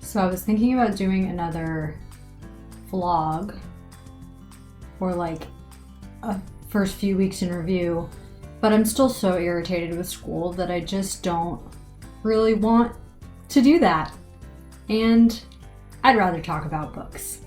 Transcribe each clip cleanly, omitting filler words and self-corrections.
So I was thinking about doing another vlog or like a first few weeks in review, but I'm still so irritated with school that I just don't really want to do that. And I'd rather talk about books.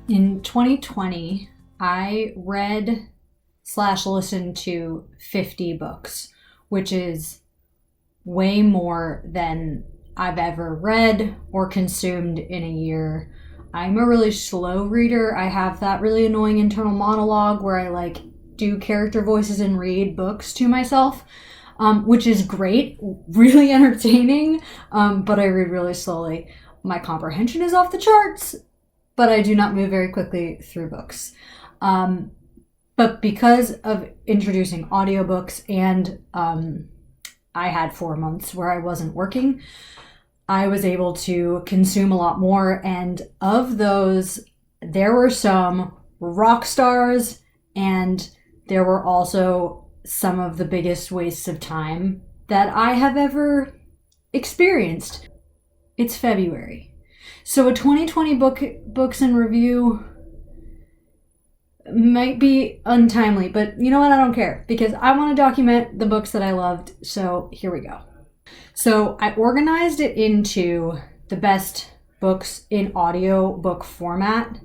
In 2020, I read/listened to 50 books, which is way more than I've ever read or consumed in a year. I'm a really slow reader. I have that really annoying internal monologue where I do character voices and read books to myself, which is great, really entertaining, but I read really slowly. My comprehension is off the charts, but I do not move very quickly through books. But because of introducing audiobooks and I had 4 months where I wasn't working, I was able to consume a lot more. And of those, there were some rock stars and there were also some of the biggest wastes of time that I have ever experienced. It's February. So a 2020 books in review might be untimely, but you know what? I don't care because I want to document the books that I loved. So here we go. So I organized it into the best books in audio book format.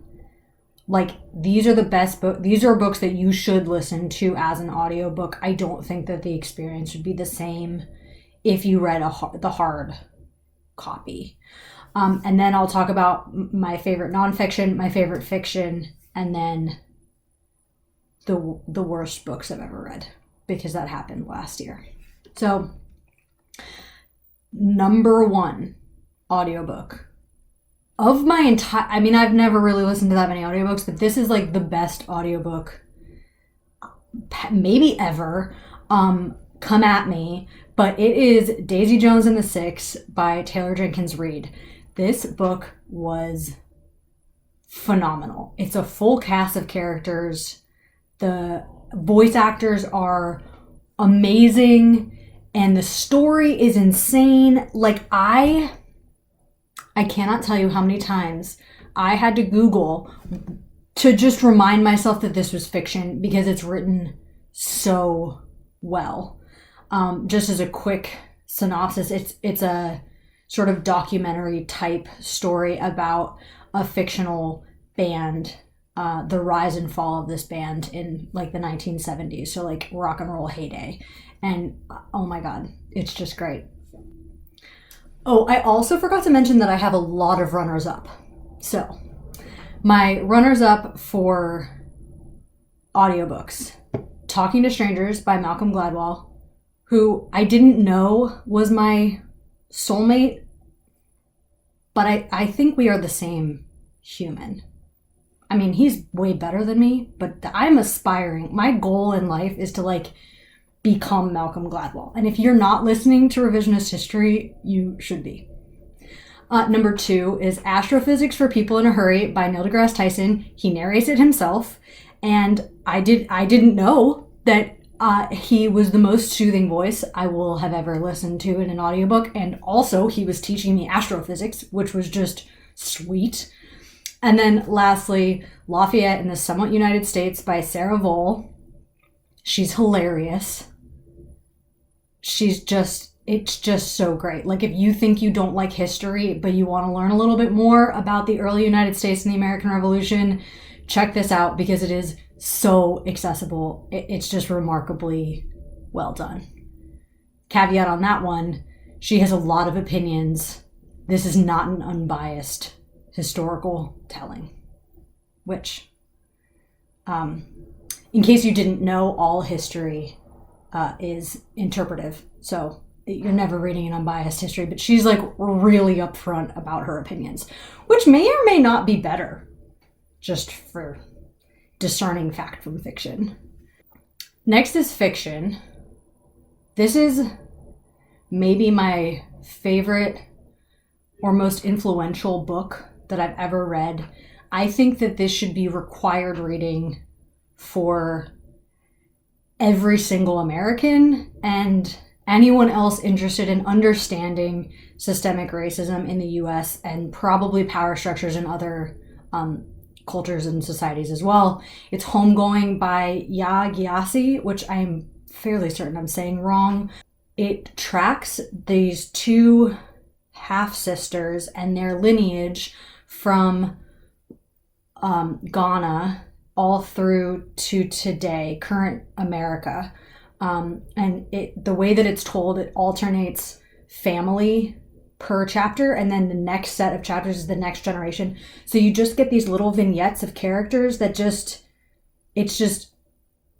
These are the best books. These are books that you should listen to as an audiobook. I don't think that the experience would be the same if you read the hard copy. And then I'll talk about my favorite nonfiction, my favorite fiction, and then the worst books I've ever read, because that happened last year. So, number one audiobook of my entire, I've never really listened to that many audiobooks, but this is the best audiobook maybe ever. Come at me, but it is Daisy Jones and the Six by Taylor Jenkins Reid. This book was phenomenal. It's a full cast of characters. The voice actors are amazing and the story is insane. I cannot tell you how many times I had to Google to just remind myself that this was fiction because it's written so well. Just as a quick synopsis, it's a sort of documentary type story about a fictional band, the rise and fall of this band in the 1970s. So rock and roll heyday. And oh my God, it's just great. Oh, I also forgot to mention that I have a lot of runners up. So my runners up for audiobooks: Talking to Strangers by Malcolm Gladwell, who I didn't know was my soulmate, but I think we are the same human. He's way better than me, but I'm aspiring. My goal in life is to become Malcolm Gladwell. And if you're not listening to Revisionist History, you should be. Number 2 is Astrophysics for People in a Hurry by Neil deGrasse Tyson. He narrates it himself. And I didn't know that he was the most soothing voice I will have ever listened to in an audiobook. And also he was teaching me astrophysics, which was just sweet. And then lastly, Lafayette in the Somewhat United States by Sarah Vole. She's hilarious. It's just so great. If you think you don't like history, but you want to learn a little bit more about the early United States and the American Revolution, check this out because it is so accessible. It's just remarkably well done. Caveat on that one, she has a lot of opinions. This is not an unbiased historical telling, which, in case you didn't know, all history is interpretive. So you're never reading an unbiased history, but she's really upfront about her opinions, which may or may not be better, just for discerning fact from fiction. Next is fiction. This is maybe my favorite or most influential book that I've ever read. I think that this should be required reading for every single American and anyone else interested in understanding systemic racism in the US and probably power structures in other cultures and societies as well. It's Homegoing by Ya Gyasi, which I'm fairly certain I'm saying wrong. It tracks these two half-sisters and their lineage from Ghana all through to today, current America. And the way that it's told, it alternates family per chapter, and then the next set of chapters is the next generation. So you just get these little vignettes of characters that just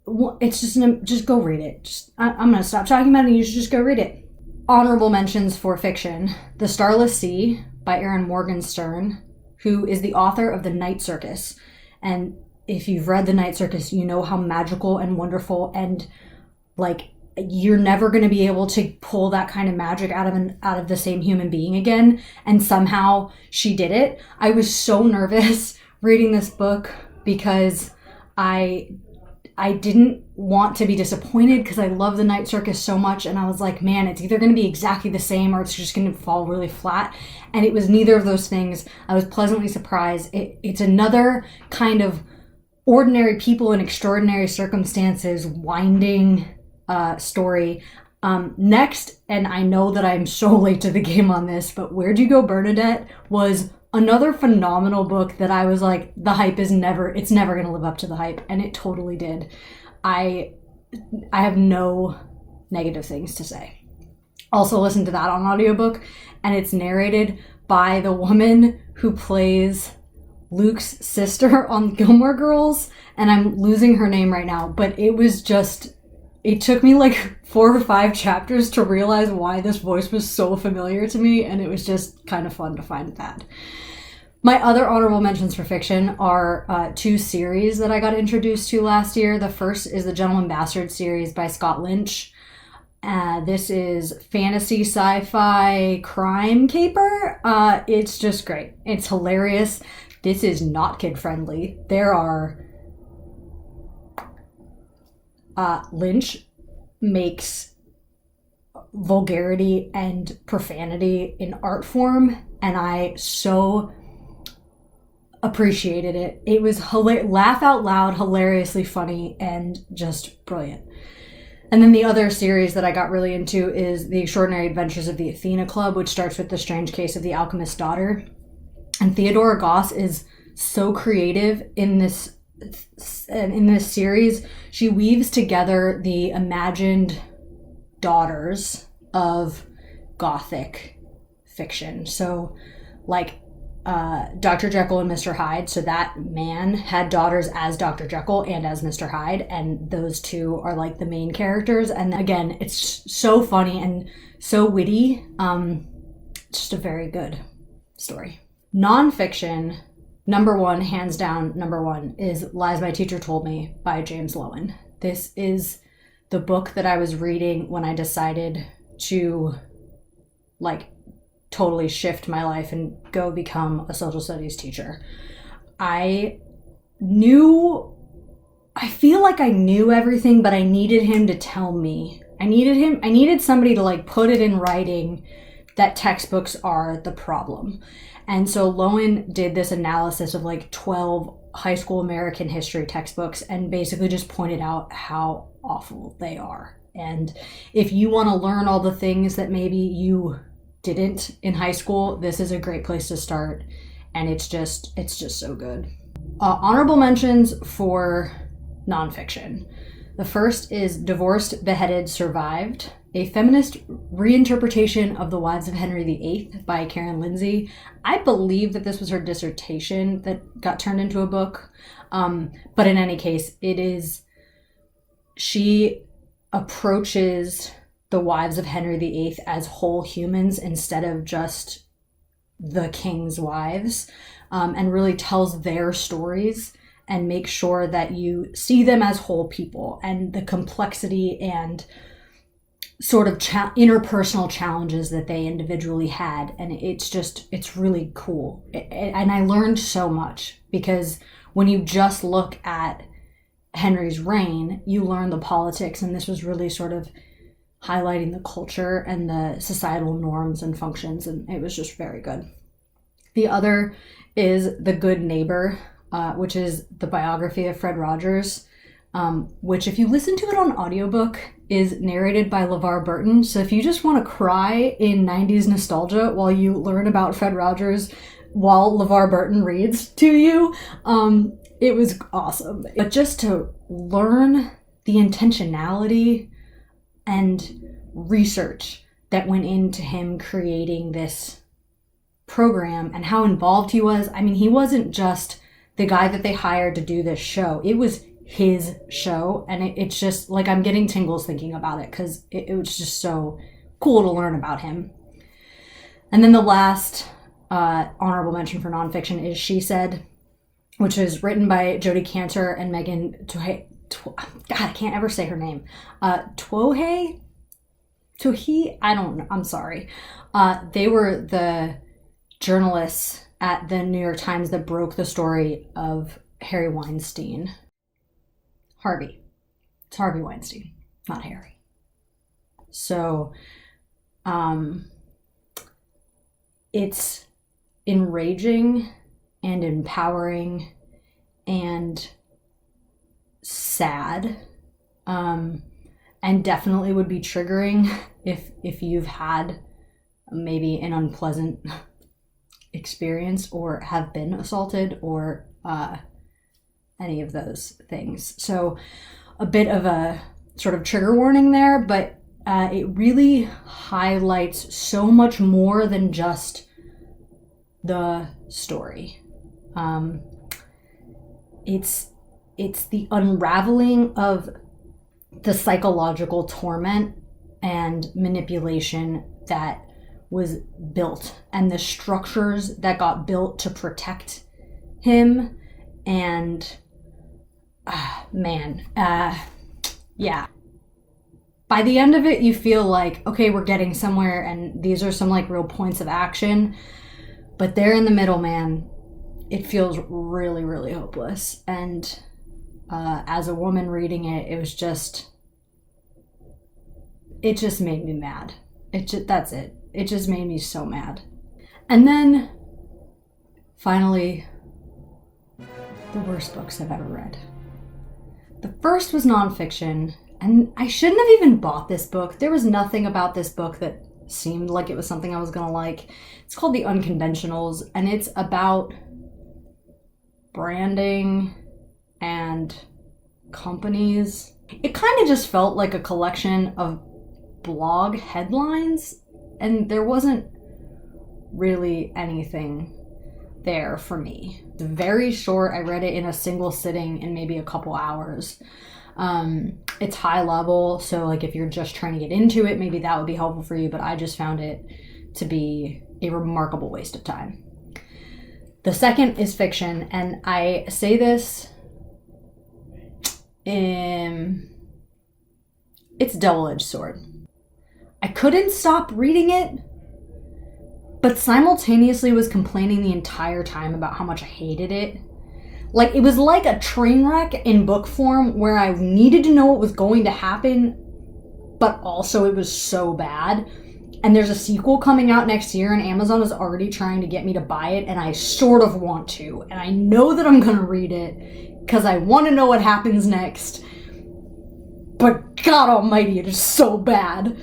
go read it. I'm gonna stop talking about it and you should just go read it. Honorable mentions for fiction: The Starless Sea by Erin Morgenstern, who is the author of The Night Circus. And if you've read The Night Circus, you know how magical and wonderful, and like, you're never going to be able to pull that kind of magic out of the same human being again. And somehow she did it. I was so nervous reading this book because I didn't want to be disappointed, because I love The Night Circus so much. And I was like, man, it's either going to be exactly the same or it's just going to fall really flat. And it was neither of those things. I was pleasantly surprised. It's another kind of ordinary people in extraordinary circumstances winding story. Next, and I know that I'm so late to the game on this, but Where'd You Go, Bernadette was another phenomenal book that I was like, it's never going to live up to the hype, and it totally did. I have no negative things to say. Also listened to that on audiobook, and it's narrated by the woman who plays Luke's sister on Gilmore Girls, and I'm losing her name right now, but it took me like 4 or 5 chapters to realize why this voice was so familiar to me, and it was just kind of fun to find that. My other honorable mentions for fiction are 2 series that I got introduced to last year. The first is the Gentleman Bastard series by Scott Lynch. This is fantasy sci-fi crime caper. It's just great. It's hilarious. This is not kid-friendly. There are... Lynch makes vulgarity and profanity in art form, and I so appreciated it. It was laugh out loud, hilariously funny, and just brilliant. And then the other series that I got really into is The Extraordinary Adventures of the Athena Club, which starts with The Strange Case of the Alchemist's Daughter. And Theodora Goss is so creative in this series. She weaves together the imagined daughters of Gothic fiction. So like Dr. Jekyll and Mr. Hyde. So that man had daughters as Dr. Jekyll and as Mr. Hyde, and those two are like the main characters. And again, it's so funny and so witty. Just a very good story. Nonfiction, hands down, number one is Lies My Teacher Told Me by James Lowen. This is the book that I was reading when I decided to like totally shift my life and go become a social studies teacher. I feel like I knew everything, but I needed him to tell me. I needed somebody to like put it in writing that textbooks are the problem. And so Lowen did this analysis of like 12 high school American history textbooks and basically just pointed out how awful they are. And if you want to learn all the things that maybe you didn't in high school, this is a great place to start. And it's just so good. Honorable mentions for nonfiction. The first is Divorced, Beheaded, Survived, a feminist reinterpretation of The Wives of Henry VIII by Karen Lindsay. I believe that this was her dissertation that got turned into a book. But in any case, she approaches the wives of Henry VIII as whole humans instead of just the king's wives, and really tells their stories and makes sure that you see them as whole people and the complexity and sort of interpersonal challenges that they individually had. And it's really cool. And I learned so much, because when you just look at Henry's reign, you learn the politics, and this was really sort of highlighting the culture and the societal norms and functions, and it was just very good. The other is The Good Neighbor, which is the biography of Fred Rogers, which, if you listen to it on audiobook, is narrated by LeVar Burton. So if you just want to cry in 90s nostalgia while you learn about Fred Rogers while LeVar Burton reads to you, it was awesome. But just to learn the intentionality and research that went into him creating this program and how involved he was. I mean, he wasn't just the guy that they hired to do this show. It was his show, and it's just like, I'm getting tingles thinking about it because it was just so cool to learn about him. And then the last honorable mention for nonfiction is She Said, which is written by Jodi Kantor and Megan God, I can't ever say her name. Tohi? I don't know. I'm sorry. They were the journalists at the New York Times that broke the story of Harry Weinstein. Harvey. It's Harvey Weinstein, not Harry. So, it's enraging and empowering and sad, and definitely would be triggering if you've had maybe an unpleasant experience or have been assaulted or any of those things. So a bit of a sort of trigger warning there, but it really highlights so much more than just the story. It's the unraveling of the psychological torment and manipulation that was built and the structures that got built to protect him. And yeah. By the end of it, you feel like, okay, we're getting somewhere and these are some like real points of action. But there in the middle, man, it feels really, really hopeless. And as a woman reading it, it just made me mad. That's it. It just made me so mad. And then, finally, the worst books I've ever read. The first was nonfiction, and I shouldn't have even bought this book. There was nothing about this book that seemed like it was something I was gonna like. It's called The Unconventionals, and it's about branding and companies. It kind of just felt like a collection of blog headlines, and there wasn't really anything there for me. It's very short. I read it in a single sitting in maybe a couple hours. It's high level, so like if you're just trying to get into it, maybe that would be helpful for you, but I just found it to be a remarkable waste of time. The second is fiction, and I say this it's a double-edged sword. I couldn't stop reading it, but simultaneously was complaining the entire time about how much I hated it. Like, it was like a train wreck in book form where I needed to know what was going to happen, but also it was so bad. And there's a sequel coming out next year, and Amazon is already trying to get me to buy it, and I sort of want to. And I know that I'm gonna read it, because I want to know what happens next. But God almighty, it is so bad.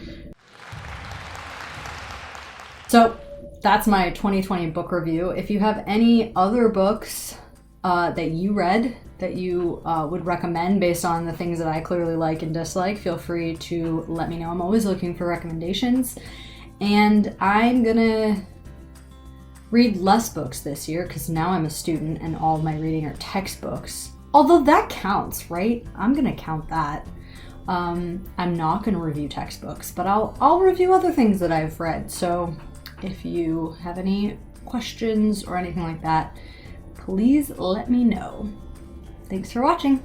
So, that's my 2020 book review. If you have any other books that you read that you would recommend based on the things that I clearly like and dislike, feel free to let me know. I'm always looking for recommendations. And I'm gonna read less books this year because now I'm a student and all of my reading are textbooks. Although that counts, right? I'm gonna count that. I'm not gonna review textbooks, but I'll review other things that I've read. So if you have any questions or anything like that, please let me know. Thanks for watching.